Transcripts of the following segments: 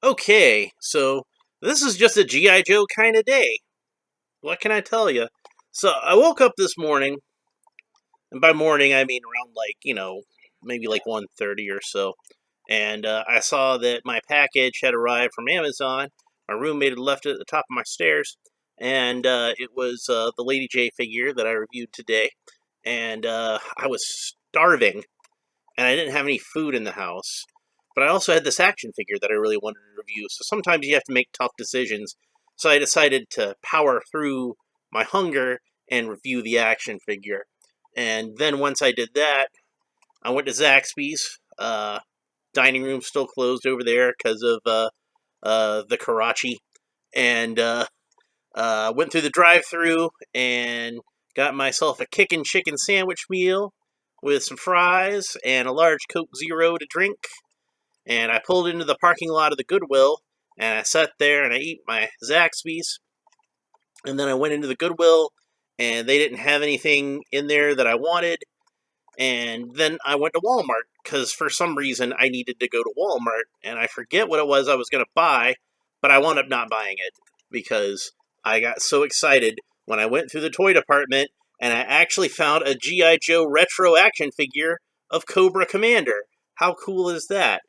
Okay, so this is just a G.I. Joe kind of day. What can I tell you? So I woke up this morning, and by morning I mean around maybe like 1:30 or so, and I saw that my package had arrived from Amazon. My roommate had left it at the top of my stairs, and it was the Lady J figure that I reviewed today, and I was starving, and I didn't have any food in the house. But I also had this action figure that I really wanted to review. So sometimes you have to make tough decisions. So I decided to power through my hunger and review the action figure. And then once I did that, I went to Zaxby's. Dining room still closed over there because of the Karachi. And went through the drive-through and got myself a kickin' chicken sandwich meal with some fries and a large Coke Zero to drink. And I pulled into the parking lot of the Goodwill, and I sat there and I ate my Zaxby's. And then I went into the Goodwill, and they didn't have anything in there that I wanted. And then I went to Walmart, because for some reason I needed to go to Walmart, and I forget what it was I was going to buy, but I wound up not buying it, because I got so excited when I went through the toy department, and I actually found a G.I. Joe retro action figure of Cobra Commander. How cool is that?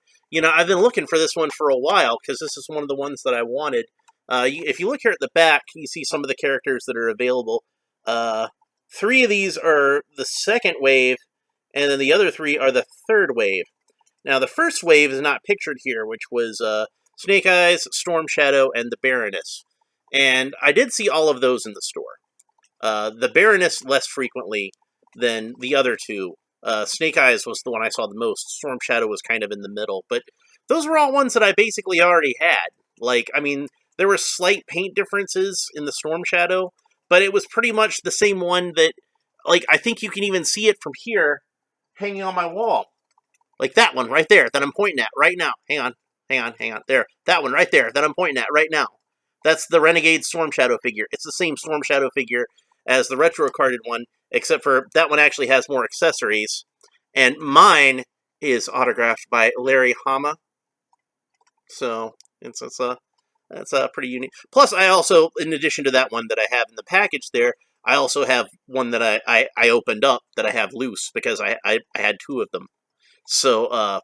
I've been looking for this one for a while, because this is one of the ones that I wanted. If you look here at the back, you see some of the characters that are available. Three of these are the second wave, and then the other three are the third wave. Now, the first wave is not pictured here, which was Snake Eyes, Storm Shadow, and the Baroness. And I did see all of those in the store. The Baroness less frequently than the other two. Snake Eyes was the one I saw the most. Storm Shadow was kind of in the middle. But those were all ones that I basically already had. There were slight paint differences in the Storm Shadow, but it was pretty much the same one that, I think you can even see it from here hanging on my wall. Like that one right there that I'm pointing at right now. Hang on. There. That one right there that I'm pointing at right now. That's the Renegade Storm Shadow figure. It's the same Storm Shadow figure as the retro carded one, except for that one actually has more accessories. And mine is autographed by Larry Hama. So that's pretty unique. Plus, I also, in addition to that one that I have in the package there, I also have one that I opened up that I have loose because I had two of them. So,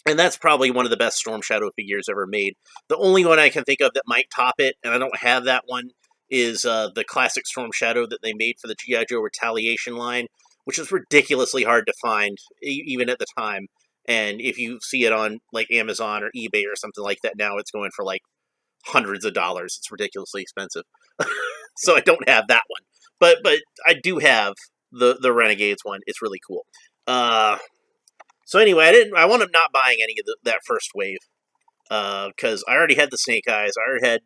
and that's probably one of the best Storm Shadow figures ever made. The only one I can think of that might top it, and I don't have that one, is the classic Storm Shadow that they made for the G.I. Joe Retaliation line, which is ridiculously hard to find, even at the time. And if you see it on Amazon or eBay or something like that now, it's going for hundreds of dollars. It's ridiculously expensive. So I don't have that one, but I do have the Renegades one. It's really cool. So anyway, I wound up not buying any of that first wave because I already had the Snake Eyes. I already had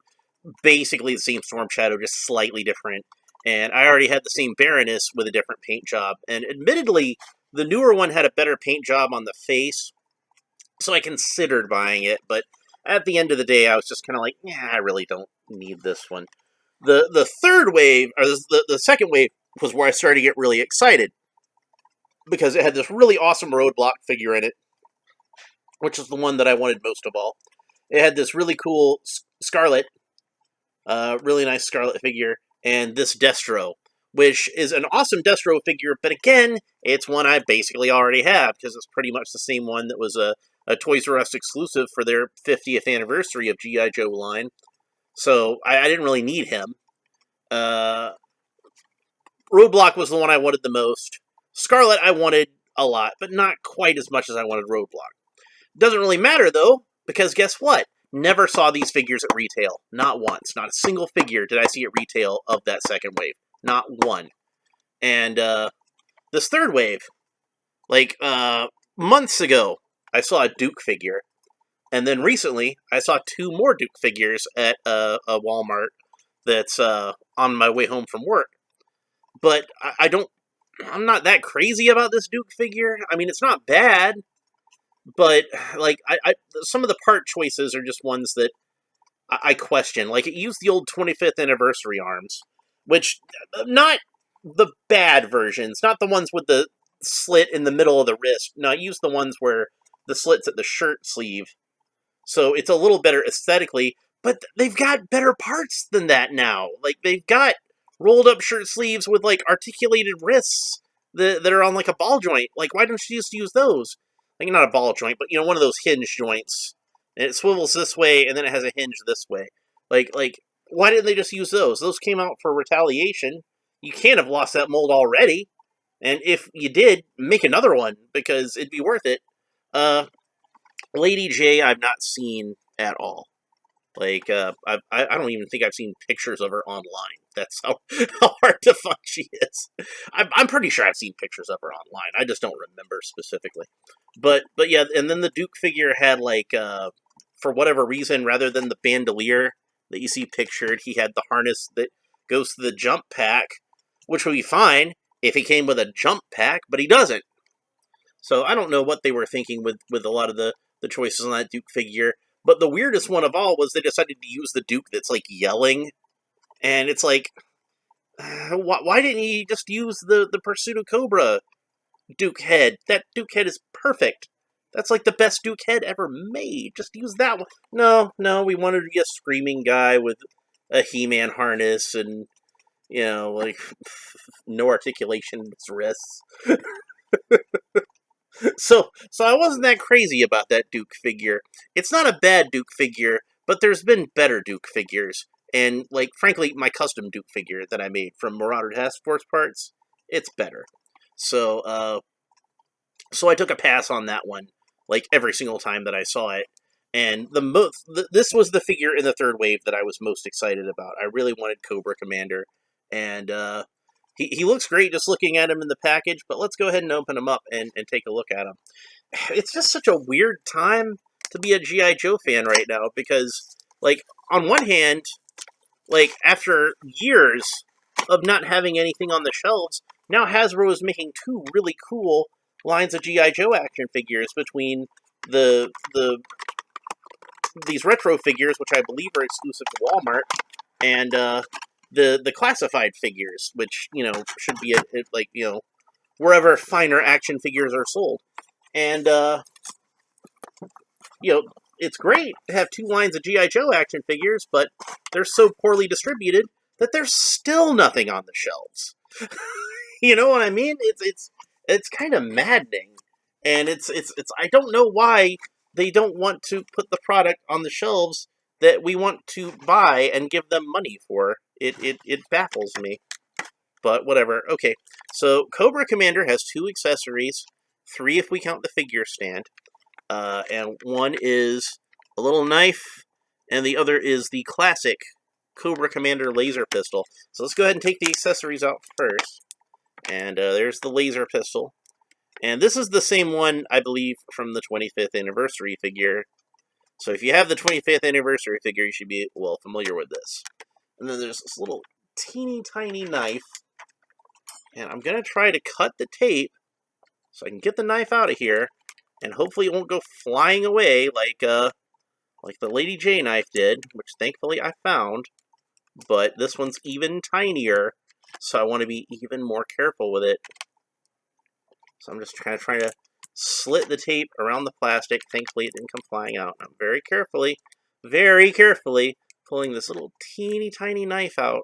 basically the same Storm Shadow, just slightly different, and I already had the same Baroness with a different paint job. And admittedly, the newer one had a better paint job on the face, so I considered buying it. But at the end of the day, I was just kind of like, yeah, I really don't need this one. The third wave, or the second wave, was where I started to get really excited because it had this really awesome Roadblock figure in it, which is the one that I wanted most of all. It had this really cool Scarlet, really nice Scarlet figure, and this Destro, which is an awesome Destro figure, but again, it's one I basically already have because it's pretty much the same one that was a Toys R Us exclusive for their 50th anniversary of G.I. Joe line. So I didn't really need him. Roadblock was the one I wanted the most. Scarlet I wanted a lot, but not quite as much as I wanted Roadblock. Doesn't really matter, though, because guess what? Never saw these figures at retail. Not once. Not a single figure did I see at retail of that second wave. Not one. And this third wave, months ago, I saw a Duke figure. And then recently, I saw two more Duke figures at a Walmart that's on my way home from work. But I'm not that crazy about this Duke figure. I mean, it's not bad, but some of the part choices are just ones that I question. It used the old 25th anniversary arms, which not the bad versions, not the ones with the slit in the middle of the wrist. No, it used the ones where the slit's at the shirt sleeve. So it's a little better aesthetically, but they've got better parts than that now. Like, they've got rolled up shirt sleeves with, like, articulated wrists that are on, like, a ball joint. Like, why don't you just use those? Like, not a ball joint, but, one of those hinge joints. And it swivels this way, and then it has a hinge this way. Like, why didn't they just use those? Those came out for Retaliation. You can't have lost that mold already. And if you did, make another one, because it'd be worth it. Lady J, I've not seen at all. Like, I don't even think I've seen pictures of her online. That's how hard to find she is. I'm pretty sure I've seen pictures of her online. I just don't remember specifically. But yeah, and then the Duke figure had, like, for whatever reason, rather than the bandolier that you see pictured, he had the harness that goes to the jump pack, which would be fine if he came with a jump pack, but he doesn't. So I don't know what they were thinking with a lot of the choices on that Duke figure. But the weirdest one of all was they decided to use the Duke that's, like, yelling. And it's like, why didn't you just use the Pursuit of Cobra Duke head? That Duke head is perfect. That's, like, the best Duke head ever made. Just use that one. No, we wanted to be a screaming guy with a He-Man harness and, like, no articulation in his wrists. So I wasn't that crazy about that Duke figure. It's not a bad Duke figure, but there's been better Duke figures. And, like, frankly, my custom Duke figure that I made from Marauder Task Force parts, it's better. So I took a pass on that one, like, every single time that I saw it. And this was the figure in the third wave that I was most excited about. I really wanted Cobra Commander, and he looks great just looking at him in the package, but let's go ahead and open him up and take a look at him. It's just such a weird time to be a G.I. Joe fan right now, because, like, on one hand, like, after years of not having anything on the shelves, now Hasbro is making two really cool lines of G.I. Joe action figures between these retro figures, which I believe are exclusive to Walmart, and the classified figures, which, should be wherever finer action figures are sold. And it's great to have two lines of G.I. Joe action figures, but they're so poorly distributed that there's still nothing on the shelves. You know what I mean? It's kind of maddening, and it's I don't know why they don't want to put the product on the shelves that we want to buy and give them money for. It baffles me. But whatever. Okay, so Cobra Commander has two accessories, three if we count the figure stand, and one is a little knife, and the other is the classic Cobra Commander laser pistol. So let's go ahead and take the accessories out first. And there's the laser pistol. And this is the same one, I believe, from the 25th anniversary figure. So if you have the 25th anniversary figure, you should be, well, familiar with this. And then there's this little teeny tiny knife. And I'm going to try to cut the tape so I can get the knife out of here. And hopefully it won't go flying away like the Lady J knife did, which thankfully I found. But this one's even tinier, so I want to be even more careful with it. So I'm just kind of trying to slit the tape around the plastic. Thankfully it didn't come flying out. I'm very carefully pulling this little teeny tiny knife out.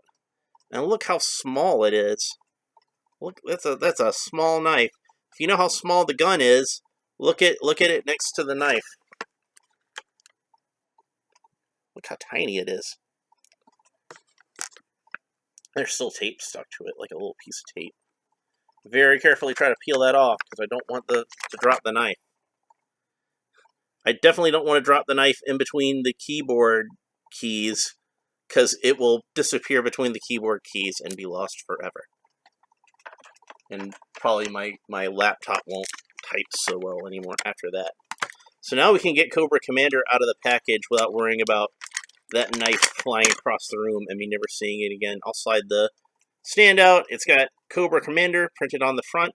And look how small it is. Look, that's a small knife. If you know how small the gun is, look at it next to the knife. Look how tiny it is. There's still tape stuck to it, like a little piece of tape. Very carefully try to peel that off, because I don't want to drop the knife. I definitely don't want to drop the knife in between the keyboard keys, because it will disappear between the keyboard keys and be lost forever. And probably my laptop won't type so well anymore after that. So now we can get Cobra Commander out of the package without worrying about that knife flying across the room and me never seeing it again. I'll slide the stand out. It's got Cobra Commander printed on the front.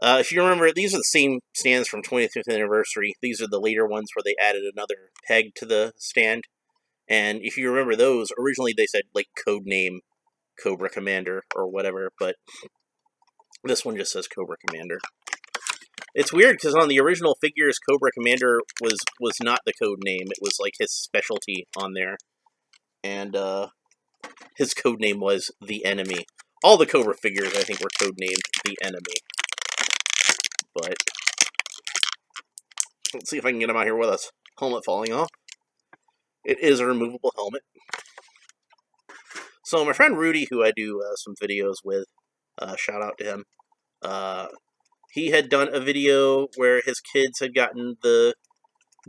If you remember, these are the same stands from 25th anniversary. These are the later ones where they added another peg to the stand. And if you remember those, originally they said, like, code name Cobra Commander or whatever, but this one just says Cobra Commander. It's weird because on the original figures, Cobra Commander was not the code name. It was like his specialty on there, and his code name was the Enemy. All the Cobra figures, I think, were codenamed the Enemy. But let's see if I can get him out here with us. Helmet falling off. It is a removable helmet. So my friend Rudy, who I do some videos with, shout out to him. He had done a video where his kids had gotten the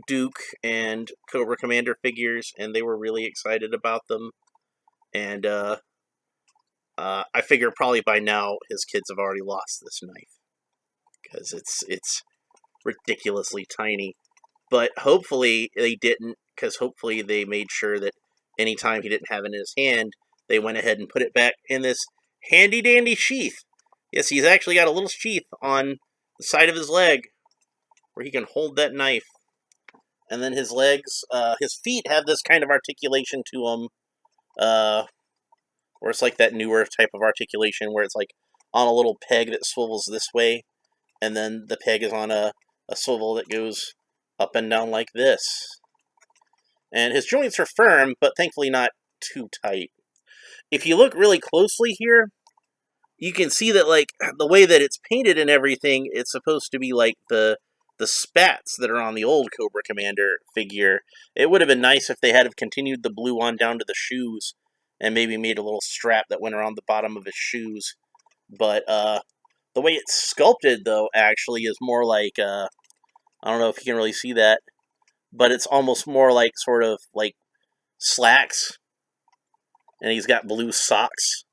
Duke and Cobra Commander figures, and they were really excited about them. And I figure probably by now his kids have already lost this knife because it's ridiculously tiny. But hopefully they didn't, because hopefully they made sure that anytime he didn't have it in his hand, they went ahead and put it back in this handy-dandy sheath. Yes, he's actually got a little sheath on the side of his leg where he can hold that knife. And then his legs, his feet have this kind of articulation to them, where it's like that newer type of articulation where it's like on a little peg that swivels this way, and then the peg is on a swivel that goes up and down like this. And his joints are firm, but thankfully not too tight. If you look really closely here, you can see that, like, the way that it's painted and everything, it's supposed to be like the spats that are on the old Cobra Commander figure. It would have been nice if they had continued the blue on down to the shoes and maybe made a little strap that went around the bottom of his shoes. But the way it's sculpted, though, actually is more like, I don't know if you can really see that, but it's almost more like sort of like slacks. And he's got blue socks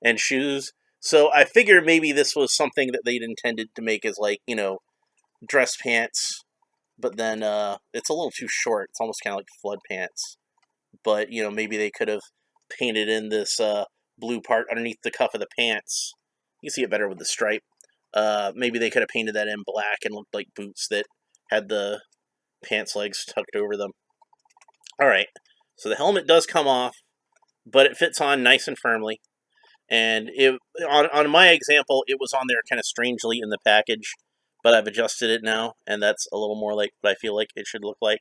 and shoes. So I figured maybe this was something that they'd intended to make as, like, you know, dress pants. But then it's a little too short. It's almost kind of like flood pants. But, you know, maybe they could have painted in this blue part underneath the cuff of the pants. You can see it better with the stripe. Maybe they could have painted that in black and looked like boots that had the pants legs tucked over them. Alright, so the helmet does come off, but it fits on nice and firmly. And on my example, it was on there kind of strangely in the package, but I've adjusted it now, and that's a little more like what I feel like it should look like.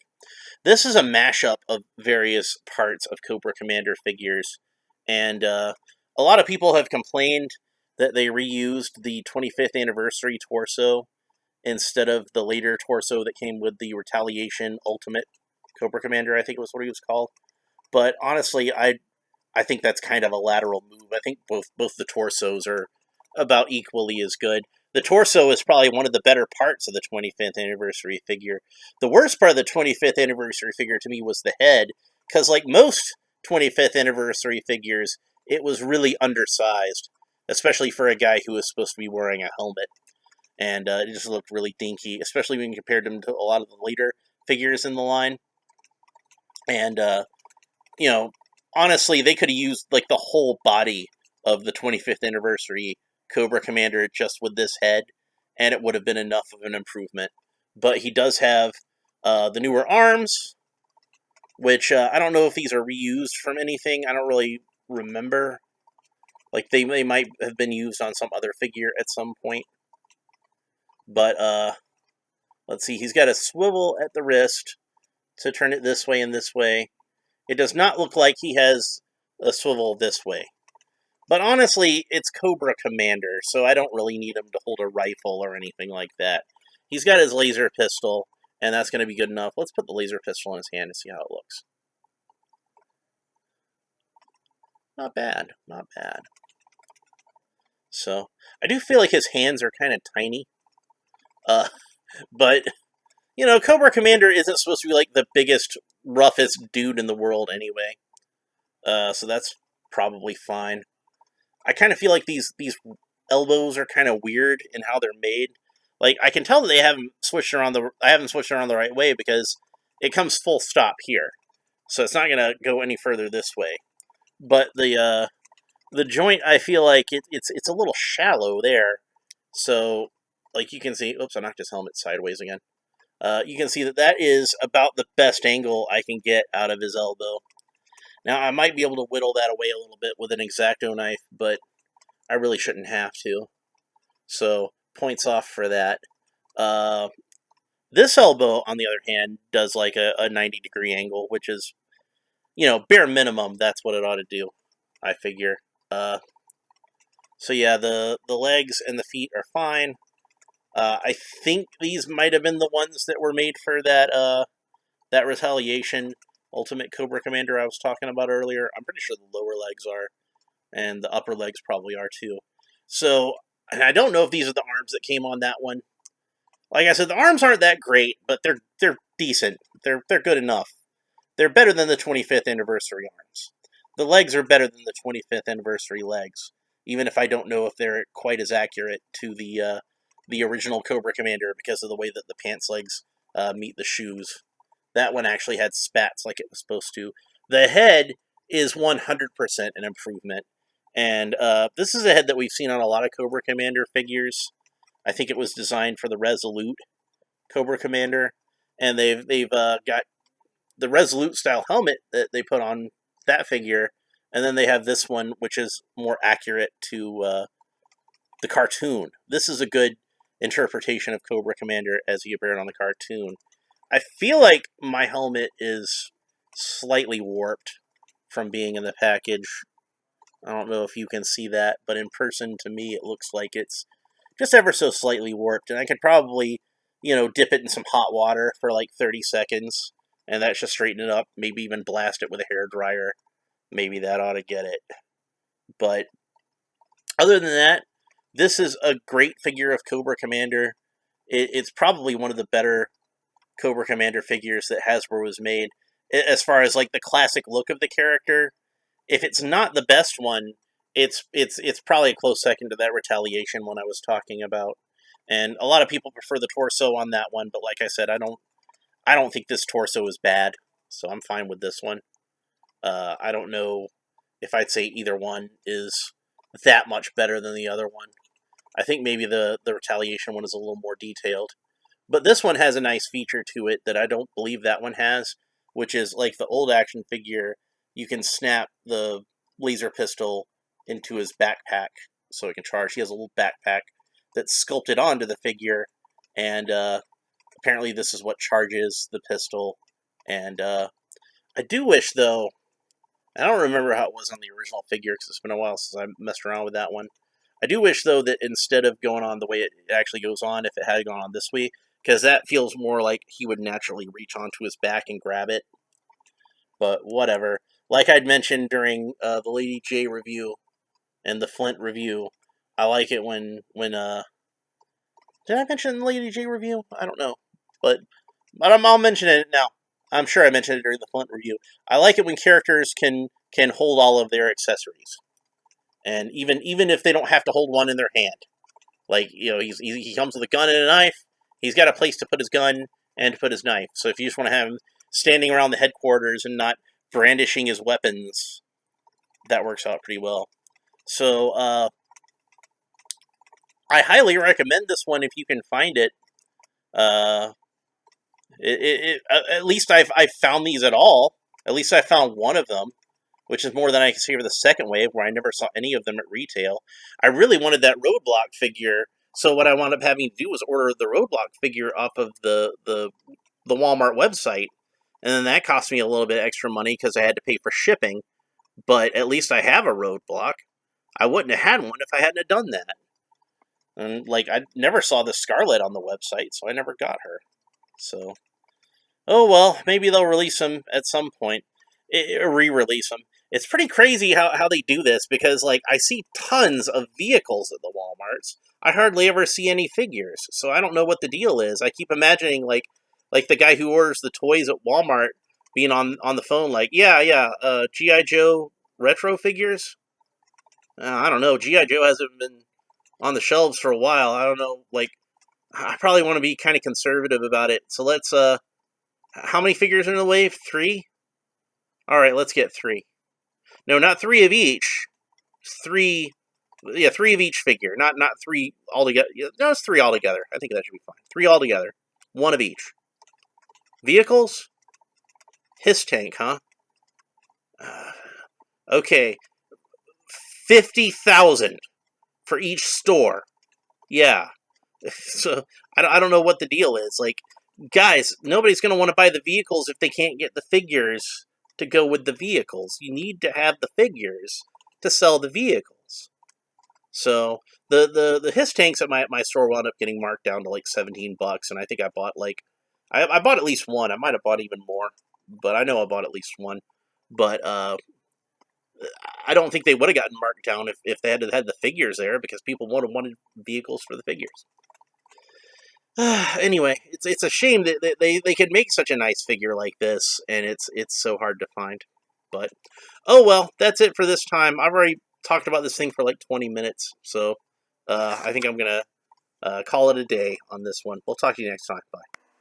This is a mashup of various parts of Cobra Commander figures, and a lot of people have complained that they reused the 25th anniversary torso instead of the later torso that came with the Retaliation Ultimate Cobra Commander, I think was what he was called. But honestly, I think that's kind of a lateral move. I think both the torsos are about equally as good. The torso is probably one of the better parts of the 25th anniversary figure. The worst part of the 25th anniversary figure to me was the head, because like most 25th anniversary figures, it was really undersized, especially for a guy who was supposed to be wearing a helmet. And it just looked really dinky, especially when you compared him to a lot of the later figures in the line. And, you know, honestly, they could have used like the whole body of the 25th anniversary Cobra Commander just with this head, and it would have been enough of an improvement. But he does have the newer arms, which I don't know if these are reused from anything. I don't really remember. Like, they might have been used on some other figure at some point. But, let's see, he's got a swivel at the wrist to turn it this way and this way. It does not look like he has a swivel this way. But honestly, it's Cobra Commander, so I don't really need him to hold a rifle or anything like that. He's got his laser pistol, and that's going to be good enough. Let's put the laser pistol in his hand and see how it looks. Not bad, not bad. So, I do feel like his hands are kind of tiny. But, you know, Cobra Commander isn't supposed to be like the biggest, roughest dude in the world anyway. So that's probably fine. I kind of feel like these elbows are kind of weird in how they're made. Like, I can tell that I haven't switched around the right way because it comes full stop here. So it's not going to go any further this way. But the joint, I feel like it's a little shallow there. So, like you can see, oops, I knocked his helmet sideways again. You can see that is about the best angle I can get out of his elbow. Now, I might be able to whittle that away a little bit with an X-Acto knife, but I really shouldn't have to. So, points off for that. This elbow, on the other hand, does like a 90-degree angle, which is, bare minimum, that's what it ought to do, I figure. So yeah, the legs and the feet are fine. I think these might have been the ones that were made for that retaliation Ultimate Cobra Commander I was talking about earlier. I'm pretty sure the lower legs are, and the upper legs probably are too. So, and I don't know if these are the arms that came on that one. Like I said, the arms aren't that great, but they're decent. They're good enough. They're better than the 25th anniversary arms. The legs are better than the 25th anniversary legs, even if I don't know if they're quite as accurate to the original Cobra Commander because of the way that the pants legs meet the shoes. That one actually had spats like it was supposed to. The head is 100% an improvement. And this is a head that we've seen on a lot of Cobra Commander figures. I think it was designed for the Resolute Cobra Commander. And they've got the Resolute style helmet that they put on that figure. And then they have this one, which is more accurate to the cartoon. This is a good interpretation of Cobra Commander as he appeared on the cartoon. I feel like my helmet is slightly warped from being in the package. I don't know if you can see that, but in person, to me, it looks like it's just ever so slightly warped. And I could probably, dip it in some hot water for like 30 seconds, and that should straighten it up. Maybe even blast it with a hairdryer. Maybe that ought to get it. But other than that, this is a great figure of Cobra Commander. It's probably one of the better Cobra Commander figures that Hasbro has made. As far as like the classic look of the character, if it's not the best one, it's probably a close second to that Retaliation one I was talking about. And a lot of people prefer the torso on that one, but like I said, I don't think this torso is bad, so I'm fine with this one. I don't know if I'd say either one is that much better than the other one. I think maybe the Retaliation one is a little more detailed. But this one has a nice feature to it that I don't believe that one has, which is like the old action figure, you can snap the laser pistol into his backpack so it can charge. He has a little backpack that's sculpted onto the figure, and apparently this is what charges the pistol. And I do wish, though, I don't remember how it was on the original figure because it's been a while since I messed around with that one. I do wish, though, that instead of going on the way it actually goes on, if it had gone on this way, because that feels more like he would naturally reach onto his back and grab it. But whatever. Like I'd mentioned during the Lady J review and the Flint review, I like it when did I mention the Lady J review? I don't know, but I'll mention it now. I'm sure I mentioned it during the Flint review. I like it when characters can hold all of their accessories, and even if they don't have to hold one in their hand. Like, he comes with a gun and a knife. He's got a place to put his gun and to put his knife. So if you just want to have him standing around the headquarters and not brandishing his weapons, that works out pretty well. So I highly recommend this one if you can find it. At least I've found these at all. At least I found one of them, which is more than I can say for the second wave, where I never saw any of them at retail. I really wanted that Roadblock figure, so what I wound up having to do was order the Roadblock figure off of the Walmart website, and then that cost me a little bit extra money because I had to pay for shipping, but at least I have a Roadblock. I wouldn't have had one if I hadn't have done that. And, I never saw the Scarlet on the website, so I never got her. So, oh well, maybe they'll release them at some point. Re-release them. It's pretty crazy how they do this, because, I see tons of vehicles at the Walmarts. I hardly ever see any figures, so I don't know what the deal is. I keep imagining, like the guy who orders the toys at Walmart being on the phone, G.I. Joe retro figures? I don't know. G.I. Joe hasn't been on the shelves for a while. I don't know, I probably want to be kind of conservative about it. So let's, how many figures are in the wave? 3? Alright, let's get 3. No, not 3 of each. 3, 3 of each figure. Not 3 altogether. No, it's 3 altogether. I think that should be fine. 3 altogether. 1 of each. Vehicles? His tank, huh? Okay. 50,000 for each store. Yeah. So I don't know what the deal is. Like, guys, nobody's going to want to buy the vehicles if they can't get the figures to go with the vehicles. You need to have the figures to sell the vehicles. So the HISS tanks at my store wound up getting marked down to like $17, and I think I bought like I bought at least one. I might have bought even more, but I know I bought at least one. But I don't think they would have gotten marked down if they had the figures there, because people would have wanted vehicles for the figures. Anyway, it's a shame that they could make such a nice figure like this, and it's so hard to find. But oh well, that's it for this time. I've already talked about this thing for like 20 minutes, so I think I'm gonna call it a day on this one. We'll talk to you next time. Bye.